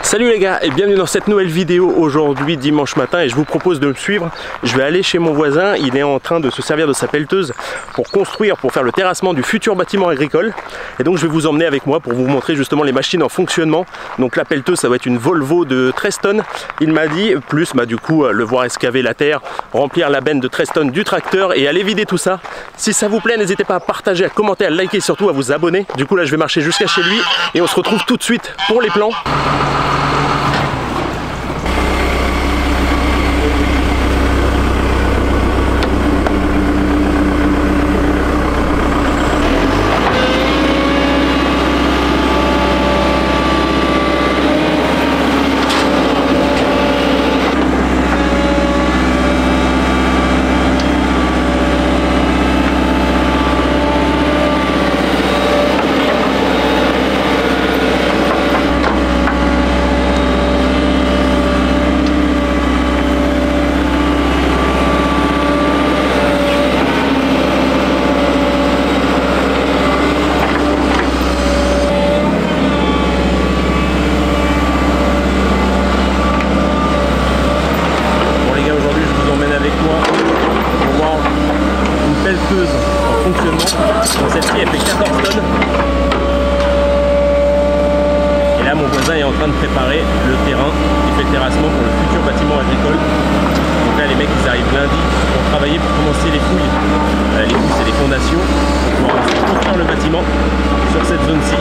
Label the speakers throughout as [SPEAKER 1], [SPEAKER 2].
[SPEAKER 1] Salut les gars et bienvenue dans cette nouvelle vidéo aujourd'hui dimanche matin, et je vous propose de me suivre. Je vais aller chez mon voisin, il est en train de se servir de sa pelleteuse pour faire le terrassement du futur bâtiment agricole, et donc je vais vous emmener avec moi pour vous montrer justement les machines en fonctionnement. Donc la pelleteuse, ça va être une Volvo de 13 tonnes, il m'a dit, plus du coup le voir excaver la terre, remplir la benne de 13 tonnes du tracteur et aller vider tout ça. Si ça vous plaît, n'hésitez pas à partager, à commenter, à liker et surtout à vous abonner. Du coup là je vais marcher jusqu'à chez lui et on se retrouve tout de suite pour les plans. En fonctionnement. Celle-ci elle fait 14 tonnes. Et là mon voisin est en train de préparer le terrain qui fait le terrassement pour le futur bâtiment agricole. Donc là les mecs ils arrivent lundi pour travailler, pour commencer les fouilles. Les fouilles c'est les fondations pour construire le bâtiment sur cette zone-ci.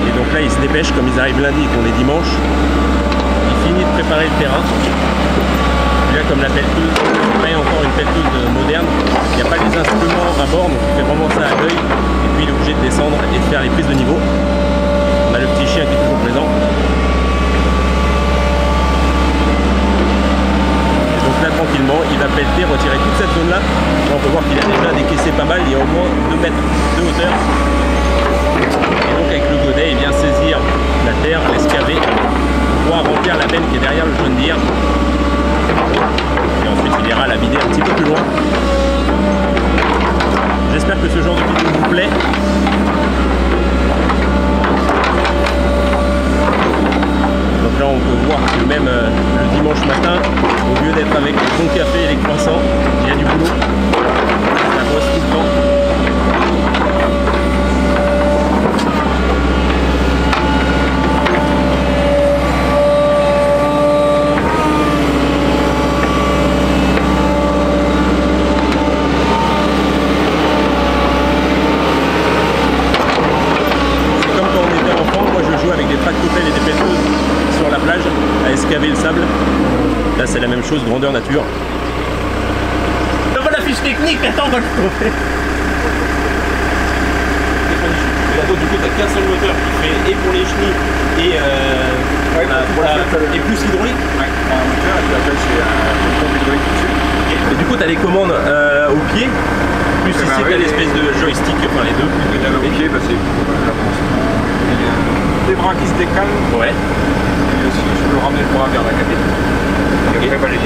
[SPEAKER 1] Et donc là ils se dépêchent, comme ils arrivent lundi et qu'on est dimanche, ils finissent de préparer le terrain. Là, comme la pelleteuse, c'est encore une pelleteuse moderne, il n'y a pas les instruments à bord, donc il fait vraiment ça à l'œil, et puis il est obligé de descendre et de faire les prises de niveau. On a le petit chien qui est toujours présent. Et donc là tranquillement il va pelleter, retirer toute cette zone là. On peut voir qu'il a déjà décaissé pas mal, il y a au moins 2 mètres de hauteur. Et donc avec le godet il vient saisir la terre, l'excaver, pour pouvoir remplir la benne qui est derrière le John Deere. Et ensuite il ira la vider un petit peu plus loin. J'espère que ce genre de vidéo vous plaît. Donc là on peut voir que même le dimanche matin, au lieu d'être avec le bon café et les croissants, il y a du boulot. Ça bosse tout le temps. Excaver le sable, là c'est la même chose, grandeur nature. On va la fiche technique, attends on va le trouver. Là du coup t'as qu'un seul moteur qui fait et pour les chenilles et, et plus hydraulique. Ouais, un moteur et puis après c'est une pompe hydraulique dessus. Et du coup t'as les commandes au pied, plus ici t'as l'espèce de joystick, enfin les deux. Au pied, bah, c'est des bras qui se décalent. Ouais. Et aussi je peux ramener le bras vers la cabine. Et après le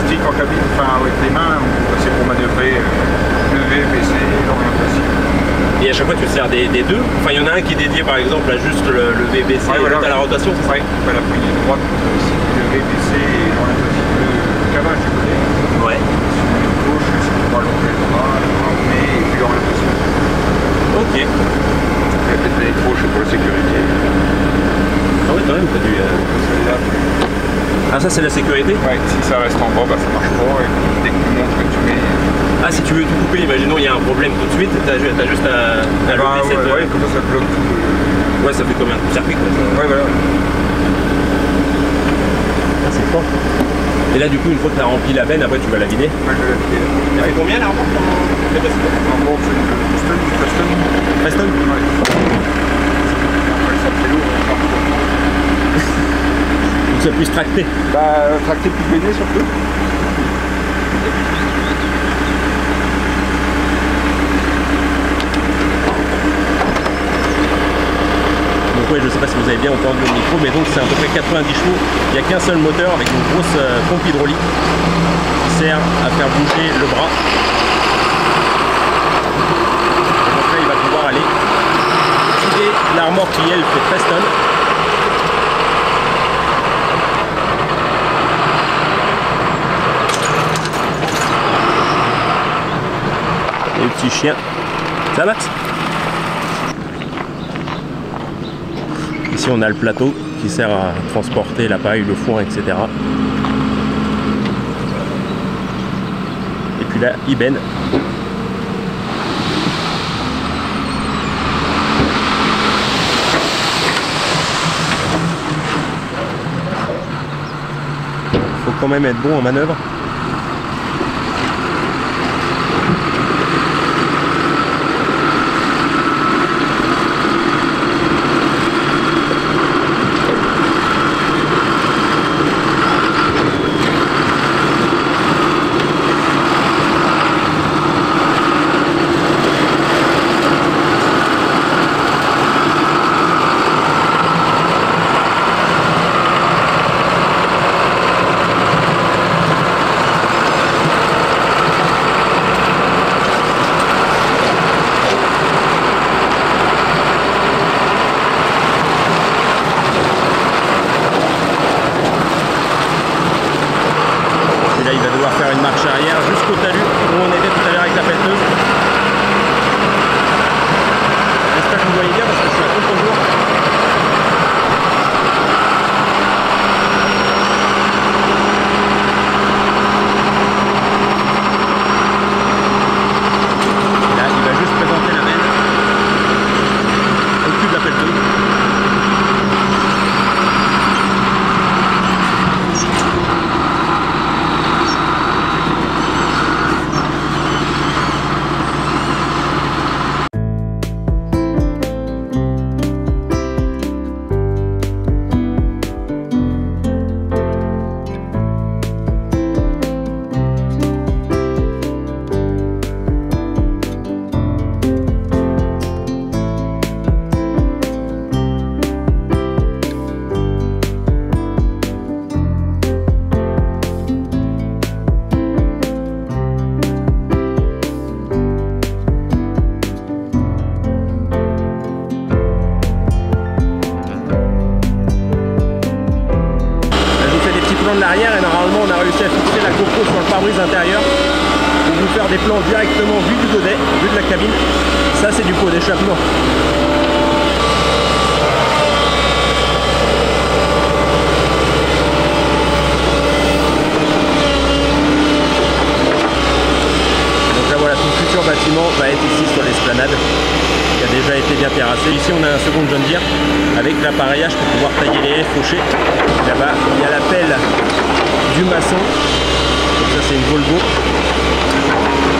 [SPEAKER 1] stick en cabine, enfin avec les mains, c'est pour manœuvrer, lever, baisser, l'orientation. Et à chaque fois tu te sers des deux. Enfin il y en a un qui est dédié par exemple à juste le lever, baisser, ouais, voilà, à la rotation, c'est ça? Ouais, la poignée droite, lever, baisser, l'orientation, le cavage du côté. Ouais. Sur le gauche, c'est pour allonger le bras, ramener et puis l'orientation. Ok. Il y a peut-être l'électro, c'est pour la sécurité. Ah ouais, quand même, t'as dû... Ah ça c'est la sécurité? Ouais, si ça reste en bas, bah, ça marche pas, et dès que tu montres que tu mets... Ah, si tu veux tout couper, imaginons il y a un problème tout de suite, t'as juste à lever cette... Ouais, comme ça bloque tout le... Ouais, ça fait comme un circuit quoi. Ouais, voilà. Ah, c'est fort. Et là du coup, une fois que t'as rempli la benne, après tu vas la vider? Ouais, je vais la vider. Elle fait combien la remorque en capacité? En gros, c'est une 13 tonnes. 13 tonnes? Ouais. Après ça fait lourd, donc ça puisse tracter. Bah tracter plus baigner surtout. Donc ouais, je sais pas si vous avez bien entendu le micro, mais donc c'est à peu près 90 chevaux. Il n'y a qu'un seul moteur avec une grosse pompe hydraulique qui sert à faire bouger le bras. Et donc là il va pouvoir aller vider la remorque qui elle fait 13 tonnes.
[SPEAKER 2] petit chien. Ça Max? Ici on a le plateau qui sert à transporter la paille, le foin, etc. Et puis là, Iben. Faut quand même être bon en manœuvre. De l'arrière et normalement on a réussi à fixer la GoPro sur le pare-brise intérieur pour vous faire des plans directement vue du godet, vue de la cabine. Ça c'est du pot d'échappement. Donc là voilà, tout le futur bâtiment va être ici sur l'esplanade qui a déjà été bien terrassé. Ici on a un second John Deere avec l'appareillage pour pouvoir tailler les haies, faucher. Là-bas il y a la pelle du maçon. Donc ça c'est une Volvo.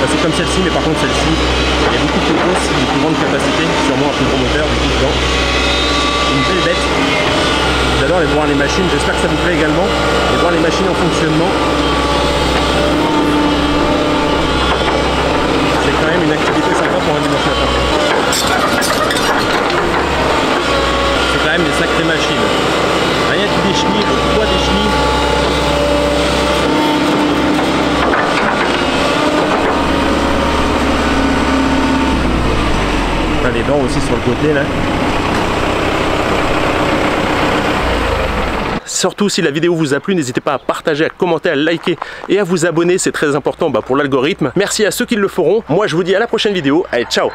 [SPEAKER 2] C'est comme celle-ci, mais par contre celle-ci elle est beaucoup plus grosse, une plus grande capacité, sûrement un plus gros moteur du coup dedans. Une belle bête. J'adore aller voir les machines, j'espère que ça vous plaît également. Et voir les machines en fonctionnement. C'est quand même une activité sympa pour un dimanche matin. C'est quand même des sacrées machines. Rien que des chenilles, le poids des chenilles. T'as les dents aussi sur le côté là. Surtout si la vidéo vous a plu, n'hésitez pas à partager, à commenter, à liker et à vous abonner, c'est très important pour l'algorithme. Merci à ceux qui le feront. Moi je vous dis à la prochaine vidéo. Allez, ciao!